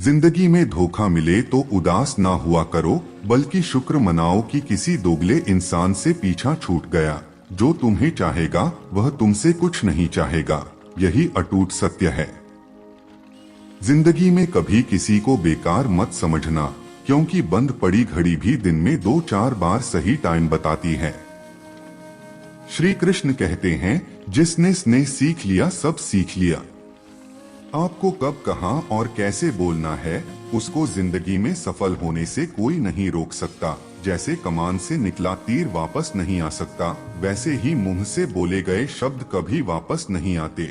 जिंदगी में धोखा मिले तो उदास ना हुआ करो, बल्कि शुक्र मनाओ कि किसी दोगले इंसान से पीछा छूट गया। जो तुम्हें चाहेगा वह तुमसे कुछ नहीं चाहेगा, यही अटूट सत्य है। जिंदगी में कभी किसी को बेकार मत समझना, क्योंकि बंद पड़ी घड़ी भी दिन में 2-4 बार सही टाइम बताती है। श्री कृष्ण कहते हैं, जिसने स्नेह सीख लिया सब सीख लिया। आपको कब कहां और कैसे बोलना है, उसको जिंदगी में सफल होने से कोई नहीं रोक सकता। जैसे कमान से निकला तीर वापस नहीं आ सकता, वैसे ही मुंह से बोले गए शब्द कभी वापस नहीं आते।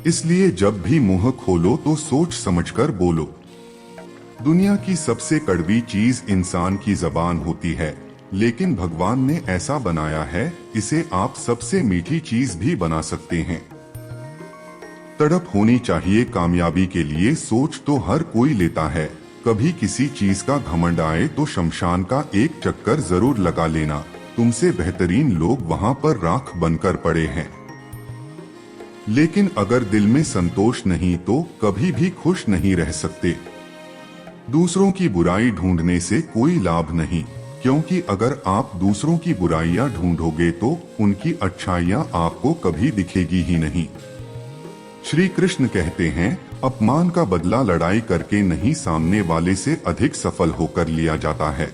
इसलिए जब भी मुंह खोलो तो सोच समझकर बोलो। दुनिया की सबसे कड़वी चीज इंसान की जबान होती है, लेकिन भगवान ने ऐसा बनाया है, इसे आप सबसे मीठी चीज भी बना सकते हैं। तड़प होनी चाहिए कामयाबी के लिए, सोच तो हर कोई लेता है। कभी किसी चीज का घमंड आए तो शमशान का एक चक्कर जरूर लगा लेना, तुमसे बेहतरीन लोग वहां पर राख बनकर पड़े हैं। लेकिन अगर दिल में संतोष नहीं तो कभी भी खुश नहीं रह सकते। दूसरों की बुराई ढूंढने से कोई लाभ नहीं, क्योंकि अगर आप दूसरों की बुराइयां ढूंढोगे तो उनकी अच्छाइयां आपको कभी दिखेगी ही नहीं। श्री कृष्ण कहते हैं, अपमान का बदला लड़ाई करके नहीं, सामने वाले से अधिक सफल होकर लिया जाता है।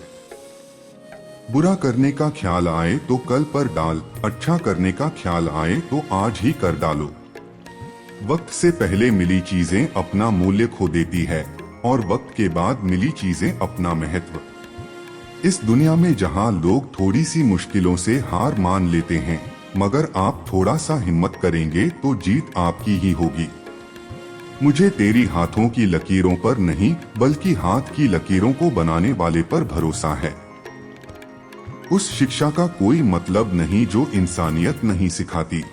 बुरा करने का ख्याल आए तो कल पर डाल, अच्छा करने का ख्याल आए तो आज ही कर डालो। वक्त से पहले मिली चीजें अपना मूल्य खो देती है, और वक्त के बाद मिली चीजें अपना महत्व। इस दुनिया में जहां लोग थोड़ी सी मुश्किलों से हार मान लेते हैं, मगर आप थोड़ा सा हिम्मत करेंगे तो जीत आपकी ही होगी। मुझे तेरी हाथों की लकीरों पर नहीं, बल्कि हाथ की लकीरों को बनाने वाले पर भरोसा है। उस शिक्षा का कोई मतलब नहीं जो इंसानियत नहीं सिखाती।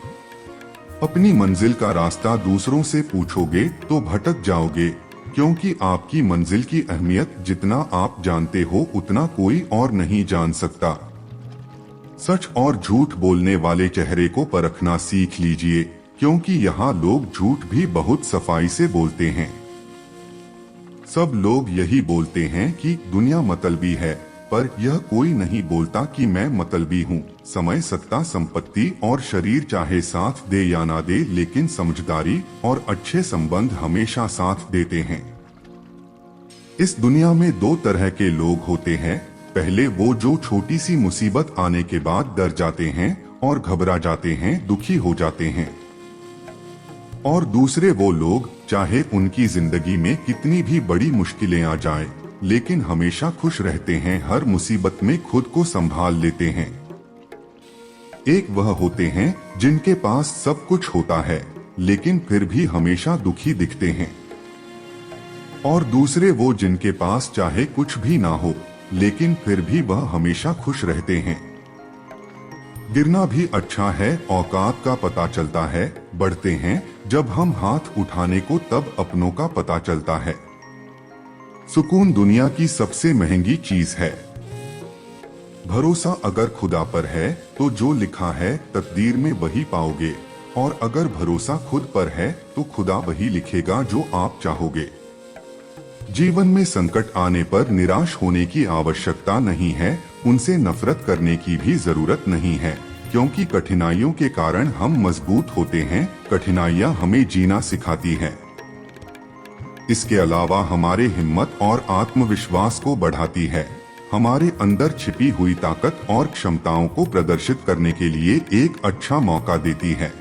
अपनी मंजिल का रास्ता दूसरों से पूछोगे तो भटक जाओगे, क्योंकि आपकी मंजिल की अहमियत जितना आप जानते हो उतना कोई और नहीं जान सकता। सच और झूठ बोलने वाले चेहरे को परखना सीख लीजिए, क्योंकि यहाँ लोग झूठ भी बहुत सफाई से बोलते हैं। सब लोग यही बोलते हैं कि दुनिया मतलबी है, पर यह कोई नहीं बोलता कि मैं मतलबी हूँ। समय, सत्ता, संपत्ति और शरीर चाहे साथ दे या ना दे, लेकिन समझदारी और अच्छे संबंध हमेशा साथ देते हैं। इस दुनिया में 2 तरह के लोग होते हैं। पहले वो जो छोटी सी मुसीबत आने के बाद डर जाते हैं और घबरा जाते हैं, दुखी हो जाते हैं। और दूसरे वो लोग, चाहे उनकी जिंदगी में कितनी भी बड़ी मुश्किलें आ जाएं, लेकिन हमेशा खुश रहते हैं, हर मुसीबत में खुद को संभाल लेते हैं। एक वह होते हैं जिनके पास सब कुछ होता है, लेकिन फिर भी हमेशा दुखी दिखते हैं। और दूसरे वो जिनके पास चाहे कुछ भी ना हो, लेकिन फिर भी वह हमेशा खुश रहते हैं। गिरना भी अच्छा है, औकात का पता चलता है। बढ़ते हैं जब हम हाथ उठाने को, तब अपनों का पता चलता है। सुकून दुनिया की सबसे महंगी चीज है। भरोसा अगर खुदा पर है तो जो लिखा है तकदीर में वही पाओगे, और अगर भरोसा खुद पर है तो खुदा वही लिखेगा जो आप चाहोगे। जीवन में संकट आने पर निराश होने की आवश्यकता नहीं है, उनसे नफरत करने की भी जरूरत नहीं है, क्योंकि कठिनाइयों के कारण हम मजबूत होते हैं। कठिनाइयां हमें जीना सिखाती हैं। इसके अलावा हमारे हिम्मत और आत्मविश्वास को बढ़ाती है, हमारे अंदर छिपी हुई ताकत और क्षमताओं को प्रदर्शित करने के लिए एक अच्छा मौका देती है।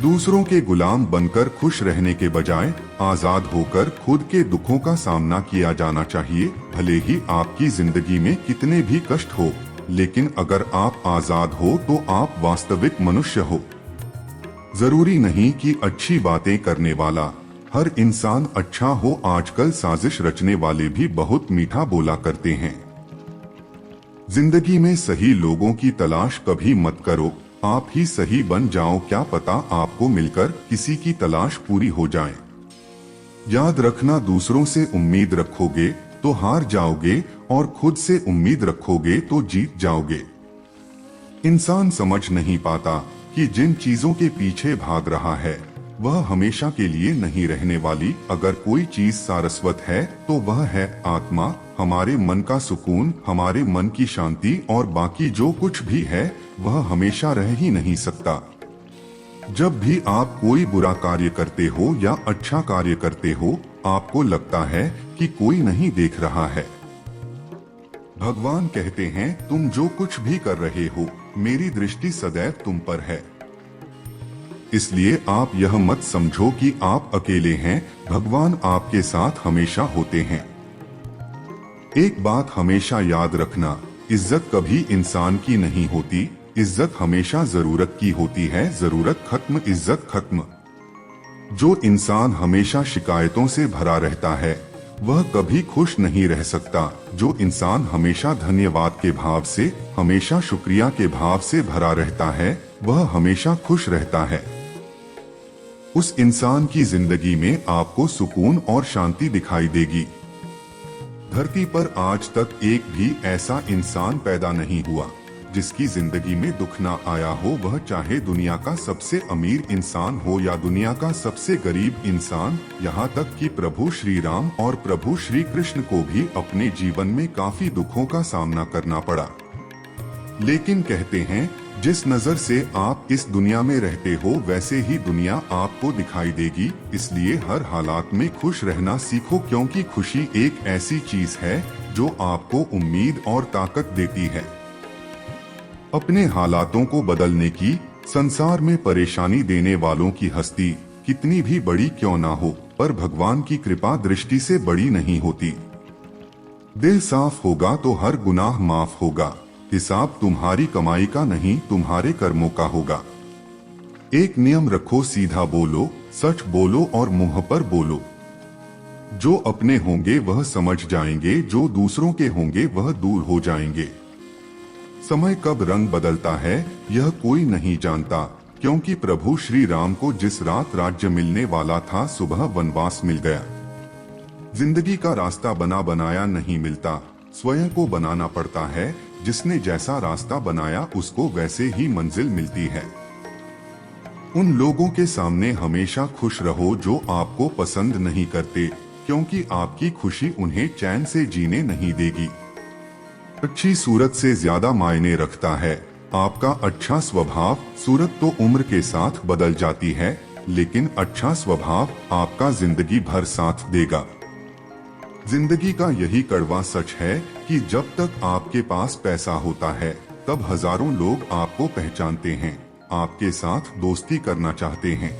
दूसरों के गुलाम बनकर खुश रहने के बजाय आजाद होकर खुद के दुखों का सामना किया जाना चाहिए। भले ही आपकी जिंदगी में कितने भी कष्ट हो, लेकिन अगर आप आजाद हो तो आप वास्तविक मनुष्य हो। जरूरी नहीं कि अच्छी बातें करने वाला हर इंसान अच्छा हो। आजकल साजिश रचने वाले भी बहुत मीठा बोला करते हैं। जिंदगी में सही लोगों की तलाश कभी मत करो, आप ही सही बन जाओ। क्या पता आपको मिलकर किसी की तलाश पूरी हो जाए। याद रखना, दूसरों से उम्मीद रखोगे तो हार जाओगे, और खुद से उम्मीद रखोगे तो जीत जाओगे। इंसान समझ नहीं पाता कि जिन चीजों के पीछे भाग रहा है वह हमेशा के लिए नहीं रहने वाली। अगर कोई चीज सारस्वत है तो वह है आत्मा, हमारे मन का सुकून, हमारे मन की शांति, और बाकी जो कुछ भी है वह हमेशा रह ही नहीं सकता। जब भी आप कोई बुरा कार्य करते हो या अच्छा कार्य करते हो, आपको लगता है कि कोई नहीं देख रहा है। भगवान कहते हैं, तुम जो कुछ भी कर रहे हो, मेरी दृष्टि सदैव तुम पर है। इसलिए आप यह मत समझो कि आप अकेले हैं, भगवान आपके साथ हमेशा होते हैं। एक बात हमेशा याद रखना, इज्जत कभी इंसान की नहीं होती, इज्जत हमेशा जरूरत की होती है। जरूरत खत्म, इज्जत खत्म। जो इंसान हमेशा शिकायतों से भरा रहता है वह कभी खुश नहीं रह सकता। जो इंसान हमेशा धन्यवाद के भाव से, हमेशा शुक्रिया के भाव से भरा रहता है वह हमेशा खुश रहता है। उस इंसान की जिंदगी में आपको सुकून और शांति दिखाई देगी। धरती पर आज तक एक भी ऐसा इंसान पैदा नहीं हुआ जिसकी जिंदगी में दुख ना आया हो, वह चाहे दुनिया का सबसे अमीर इंसान हो या दुनिया का सबसे गरीब इंसान। यहाँ तक कि प्रभु श्री राम और प्रभु श्री कृष्ण को भी अपने जीवन में काफी दुखों का सामना करना पड़ा। लेकिन कहते हैं, जिस नजर से आप इस दुनिया में रहते हो वैसे ही दुनिया आपको दिखाई देगी। इसलिए हर हालात में खुश रहना सीखो, क्योंकि खुशी एक ऐसी चीज है जो आपको उम्मीद और ताकत देती है। अपने हालातों को बदलने की, संसार में परेशानी देने वालों की हस्ती कितनी भी बड़ी क्यों ना हो, पर भगवान की कृपा दृष्टि से बड़ी नहीं होती। दिल साफ होगा तो हर गुनाह माफ होगा। हिसाब तुम्हारी कमाई का नहीं, तुम्हारे कर्मों का होगा। एक नियम रखो, सीधा बोलो, सच बोलो और मुंह पर बोलो। जो अपने होंगे वह समझ जाएंगे, जो दूसरों के होंगे वह दूर हो जाएंगे। समय कब रंग बदलता है यह कोई नहीं जानता, क्योंकि प्रभु श्री राम को जिस रात राज्य मिलने वाला था सुबह वनवास मिल गया। जिंदगी का रास्ता बना बनाया नहीं मिलता, स्वयं को बनाना पड़ता है। जिसने जैसा रास्ता बनाया उसको वैसे ही मंजिल मिलती है। उन लोगों के सामने हमेशा खुश रहो जो आपको पसंद नहीं करते, क्योंकि आपकी खुशी उन्हें चैन से जीने नहीं देगी। अच्छी सूरत से ज्यादा मायने रखता है आपका अच्छा स्वभाव। सूरत तो उम्र के साथ बदल जाती है, लेकिन अच्छा स्वभाव आपका जिंदगी भर साथ देगा। जिंदगी का यही कड़वा सच है कि जब तक आपके पास पैसा होता है तब हजारों लोग आपको पहचानते हैं, आपके साथ दोस्ती करना चाहते हैं।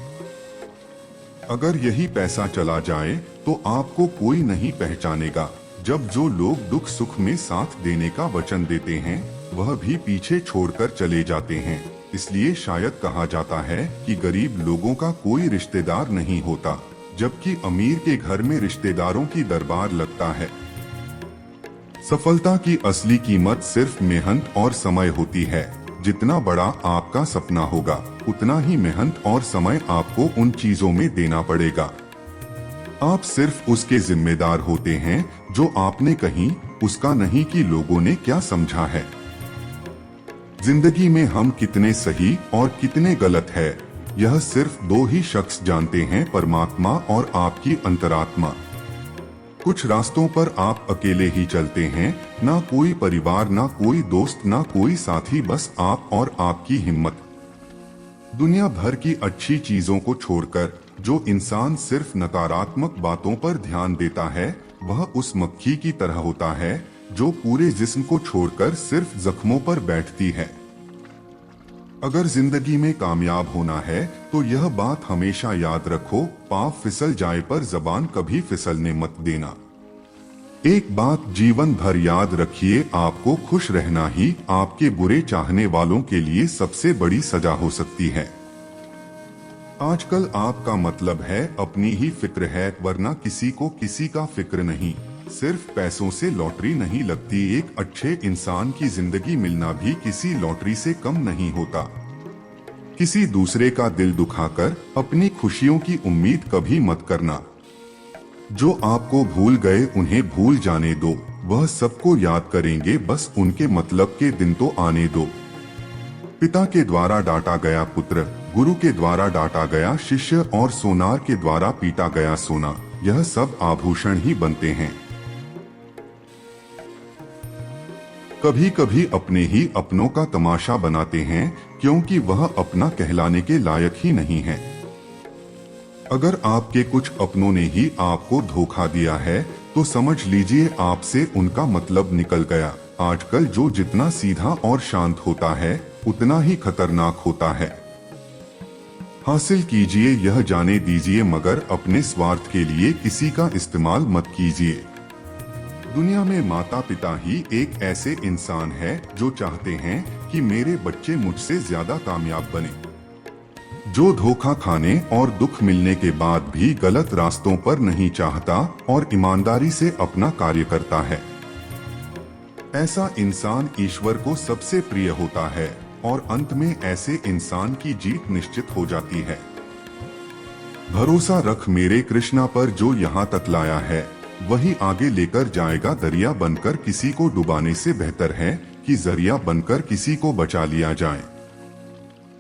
अगर यही पैसा चला जाए तो आपको कोई नहीं पहचानेगा। जब जो लोग दुख सुख में साथ देने का वचन देते हैं वह भी पीछे छोड़कर चले जाते हैं। इसलिए शायद कहा जाता है कि गरीब लोगों का कोई रिश्तेदार नहीं होता, जबकि अमीर के घर में रिश्तेदारों की दरबार लगता है। सफलता की असली कीमत सिर्फ मेहनत और समय होती है। जितना बड़ा आपका सपना होगा उतना ही मेहनत और समय आपको उन चीजों में देना पड़ेगा। आप सिर्फ उसके जिम्मेदार होते हैं जो आपने कहीं, उसका नहीं कि लोगों ने क्या समझा है। जिंदगी में हम कितने सही और कितने गलत है यह सिर्फ दो ही शख्स जानते हैं, परमात्मा और आपकी अंतरात्मा। कुछ रास्तों पर आप अकेले ही चलते हैं, ना कोई परिवार, ना कोई दोस्त, ना कोई साथी, बस आप और आपकी हिम्मत। दुनिया भर की अच्छी चीजों को छोड़कर जो इंसान सिर्फ नकारात्मक बातों पर ध्यान देता है वह उस मक्खी की तरह होता है जो पूरे जिस्म को छोड़कर सिर्फ जख्मों पर बैठती है। अगर जिंदगी में कामयाब होना है तो यह बात हमेशा याद रखो, पाँव फिसल जाए पर जबान कभी फिसलने मत देना। एक बात जीवन भर याद रखिए, आपको खुश रहना ही आपके बुरे चाहने वालों के लिए सबसे बड़ी सजा हो सकती है। आजकल आपका मतलब है अपनी ही फिक्र है, वरना किसी को किसी का फिक्र नहीं। सिर्फ पैसों से लॉटरी नहीं लगती, एक अच्छे इंसान की जिंदगी मिलना भी किसी लॉटरी से कम नहीं होता। किसी दूसरे का दिल दुखाकर अपनी खुशियों की उम्मीद कभी मत करना। जो आपको भूल गए उन्हें भूल जाने दो, वह सबको याद करेंगे, बस उनके मतलब के दिन तो आने दो। पिता के द्वारा डांटा गया पुत्र गुरु के द्वारा डांटा गया शिष्य और सोनार के द्वारा पीटा गया सोना, यह सब आभूषण ही बनते हैं। कभी कभी अपने ही अपनों का तमाशा बनाते हैं क्योंकि वह अपना कहलाने के लायक ही नहीं है। अगर आपके कुछ अपनों ने ही आपको धोखा दिया है तो समझ लीजिए आपसे उनका मतलब निकल गया। आजकल जो जितना सीधा और शांत होता है उतना ही खतरनाक होता है। हासिल कीजिए यह जाने दीजिए, मगर अपने स्वार्थ के लिए किसी का इस्तेमाल मत कीजिए। दुनिया में माता पिता ही एक ऐसे इंसान है जो चाहते हैं कि मेरे बच्चे मुझसे ज्यादा कामयाब बने, जो धोखा खाने और दुख मिलने के बाद भी गलत रास्तों पर नहीं चाहता और ईमानदारी से अपना कार्य करता है। ऐसा इंसान ईश्वर को सबसे प्रिय होता है और अंत में ऐसे इंसान की जीत निश्चित हो जाती है। भरोसा रख मेरे कृष्णा पर, जो यहाँ तक लाया है वही आगे लेकर जाएगा। दरिया बनकर किसी को डुबाने से बेहतर है कि जरिया बनकर किसी को बचा लिया जाए।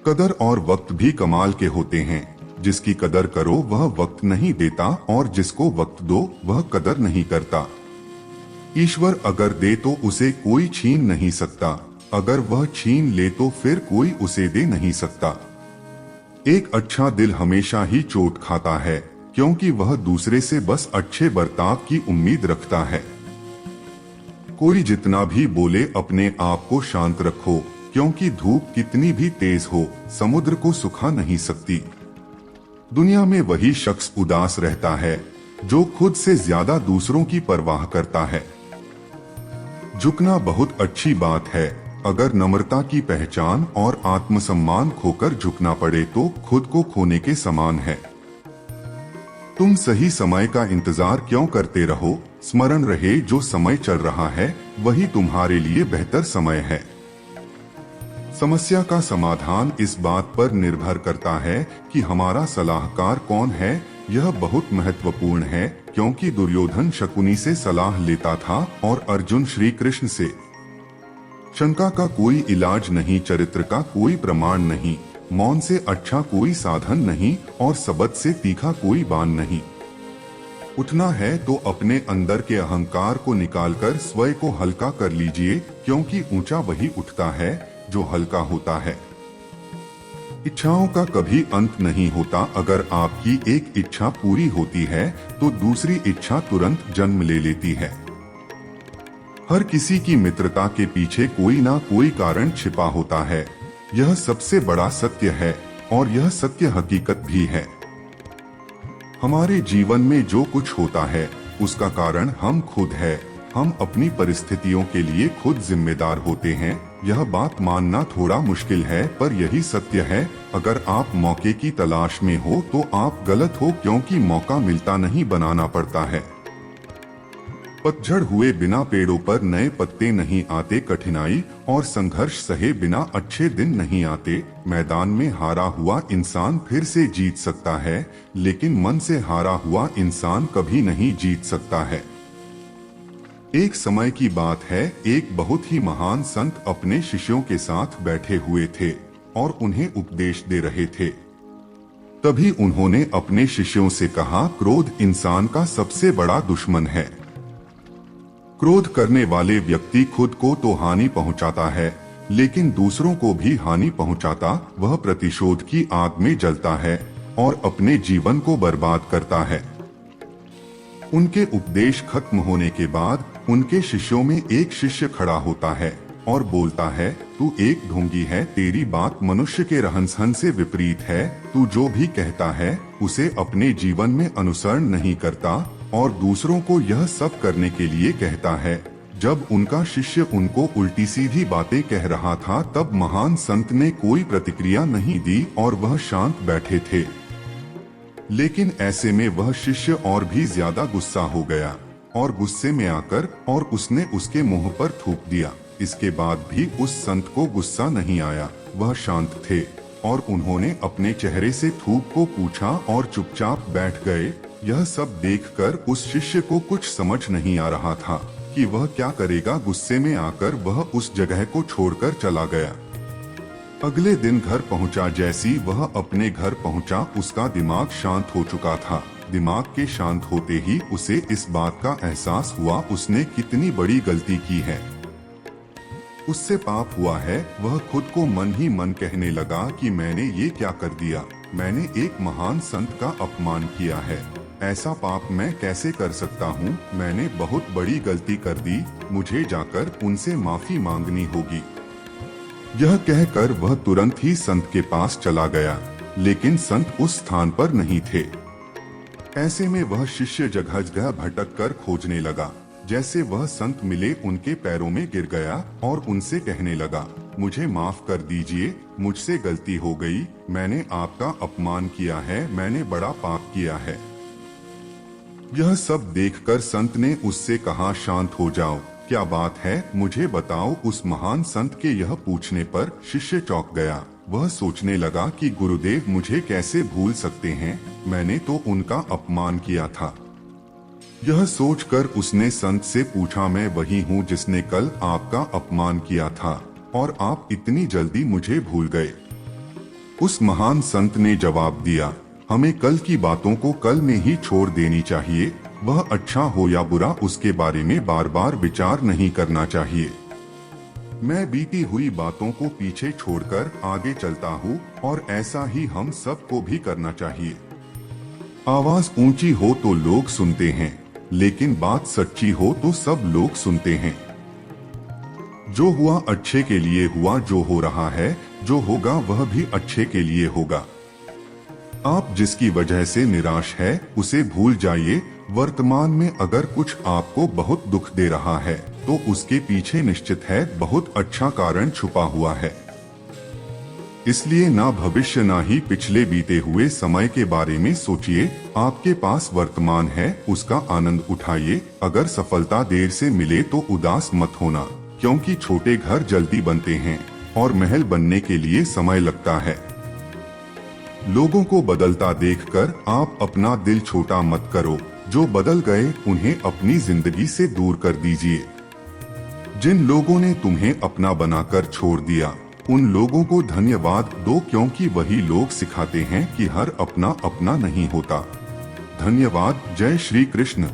कदर और वक्त भी कमाल के होते हैं। जिसकी कदर करो वह वक्त नहीं देता और जिसको वक्त दो वह कदर नहीं करता। ईश्वर अगर दे तो उसे कोई छीन नहीं सकता, अगर वह छीन ले तो फिर कोई उसे दे नहीं सकता। एक अच्छा दिल हमेशा ही चोट खाता है क्योंकि वह दूसरे से बस अच्छे बर्ताव की उम्मीद रखता है। कोई जितना भी बोले अपने आप को शांत रखो, क्योंकि धूप कितनी भी तेज हो समुद्र को सुखा नहीं सकती। दुनिया में वही शख्स उदास रहता है जो खुद से ज्यादा दूसरों की परवाह करता है। झुकना बहुत अच्छी बात है, अगर नम्रता की पहचान और आत्मसम्मान खोकर झुकना पड़े तो खुद को खोने के समान है। तुम सही समय का इंतजार क्यों करते रहो, स्मरण रहे जो समय चल रहा है वही तुम्हारे लिए बेहतर समय है। समस्या का समाधान इस बात पर निर्भर करता है कि हमारा सलाहकार कौन है। यह बहुत महत्वपूर्ण है क्योंकि दुर्योधन शकुनी से सलाह लेता था और अर्जुन श्री कृष्ण से। शंका का कोई इलाज नहीं, चरित्र का कोई प्रमाण नहीं, मौन से अच्छा कोई साधन नहीं और सबद से तीखा कोई बाण नहीं। उठना है तो अपने अंदर के अहंकार को निकालकर स्वयं को हल्का कर लीजिए, क्योंकि ऊंचा वही उठता है जो हल्का होता है। इच्छाओं का कभी अंत नहीं होता। अगर आपकी एक इच्छा पूरी होती है तो दूसरी इच्छा तुरंत जन्म ले लेती है। हर किसी की मित्रता के पीछे कोई ना कोई कारण छिपा होता है, यह सबसे बड़ा सत्य है और यह सत्य हकीकत भी है। हमारे जीवन में जो कुछ होता है उसका कारण हम खुद है। हम अपनी परिस्थितियों के लिए खुद जिम्मेदार होते हैं। यह बात मानना थोड़ा मुश्किल है पर यही सत्य है। अगर आप मौके की तलाश में हो तो आप गलत हो, क्योंकि मौका मिलता नहीं बनाना पड़ता है। पतझड़ हुए बिना पेड़ों पर नए पत्ते नहीं आते, कठिनाई और संघर्ष सहे बिना अच्छे दिन नहीं आते। मैदान में हारा हुआ इंसान फिर से जीत सकता है, लेकिन मन से हारा हुआ इंसान कभी नहीं जीत सकता है। एक समय की बात है, एक बहुत ही महान संत अपने शिष्यों के साथ बैठे हुए थे और उन्हें उपदेश दे रहे थे। तभी उन्होंने अपने शिष्यों से कहा, क्रोध इंसान का सबसे बड़ा दुश्मन है। क्रोध करने वाले व्यक्ति खुद को तो हानि पहुंचाता है, लेकिन दूसरों को भी हानि पहुंचाता। वह प्रतिशोध की आग में जलता है और अपने जीवन को बर्बाद करता है। उनके उपदेश खत्म होने के बाद उनके शिष्यों में एक शिष्य खड़ा होता है और बोलता है, तू एक ढोंगी है, तेरी बात मनुष्य के रहन सहन से विपरीत है। तू जो भी कहता है उसे अपने जीवन में अनुसरण नहीं करता और दूसरों को यह सब करने के लिए कहता है। जब उनका शिष्य उनको उल्टी सीधी बातें कह रहा था तब महान संत ने कोई प्रतिक्रिया नहीं दी और वह शांत बैठे थे। लेकिन ऐसे में वह शिष्य और भी ज्यादा गुस्सा हो गया और गुस्से में आकर और उसने उसके मुंह पर थूक दिया। इसके बाद भी उस संत को गुस्सा नहीं आया, वह शांत थे और उन्होंने अपने चेहरे से थूक को पूछा और चुपचाप बैठ गए। यह सब देखकर उस शिष्य को कुछ समझ नहीं आ रहा था कि वह क्या करेगा। गुस्से में आकर वह उस जगह को छोड़कर चला गया। अगले दिन घर पहुंचा। जैसी वह अपने घर पहुंचा उसका दिमाग शांत हो चुका था। दिमाग के शांत होते ही उसे इस बात का एहसास हुआ उसने कितनी बड़ी गलती की है, उससे पाप हुआ है। वह खुद को मन ही मन कहने लगा कि मैंने ये क्या कर दिया, मैंने एक महान संत का अपमान किया है, ऐसा पाप मैं कैसे कर सकता हूँ, मैंने बहुत बड़ी गलती कर दी, मुझे जाकर उनसे माफी मांगनी होगी। यह कहकर वह तुरंत ही संत के पास चला गया, लेकिन संत उस स्थान पर नहीं थे। ऐसे में वह शिष्य जगह जगह भटक कर खोजने लगा। जैसे वह संत मिले उनके पैरों में गिर गया और उनसे कहने लगा, मुझे माफ कर दीजिए, मुझसे गलती हो गई, मैंने आपका अपमान किया है, मैंने बड़ा पाप किया है। यह सब देखकर संत ने उससे कहा, शांत हो जाओ, क्या बात है, मुझे बताओ। उस महान संत के यह पूछने पर शिष्य चौंक गया। वह सोचने लगा कि गुरुदेव मुझे कैसे भूल सकते हैं, मैंने तो उनका अपमान किया था। यह सोचकर उसने संत से पूछा, मैं वही हूँ जिसने कल आपका अपमान किया था और आप इतनी जल्दी मुझे भूल गए। उस महान संत ने जवाब दिया, हमें कल की बातों को कल में ही छोड़ देनी चाहिए, वह अच्छा हो या बुरा उसके बारे में बार बार विचार नहीं करना चाहिए। मैं बीती हुई बातों को पीछे छोड़कर आगे चलता हूँ और ऐसा ही हम सबको भी करना चाहिए। आवाज ऊंची हो तो लोग सुनते हैं, लेकिन बात सच्ची हो तो सब लोग सुनते हैं। जो हुआ अच्छे के लिए हुआ, जो हो रहा है, जो होगा वह भी अच्छे के लिए होगा। आप जिसकी वजह से निराश है उसे भूल जाइए। वर्तमान में अगर कुछ आपको बहुत दुख दे रहा है तो उसके पीछे निश्चित है बहुत अच्छा कारण छुपा हुआ है। इसलिए ना भविष्य ना ही पिछले बीते हुए समय के बारे में सोचिए। आपके पास वर्तमान है, उसका आनंद उठाइए। अगर सफलता देर से मिले तो उदास मत होना, क्योंकि छोटे घर जल्दी बनते हैं और महल बनने के लिए समय लगता है। लोगों को बदलता देखकर आप अपना दिल छोटा मत करो। जो बदल गए उन्हें अपनी जिंदगी से दूर कर दीजिए। जिन लोगों ने तुम्हें अपना बनाकर छोड़ दिया उन लोगों को धन्यवाद दो, क्योंकि वही लोग सिखाते हैं कि हर अपना अपना नहीं होता। धन्यवाद। जय श्री कृष्ण।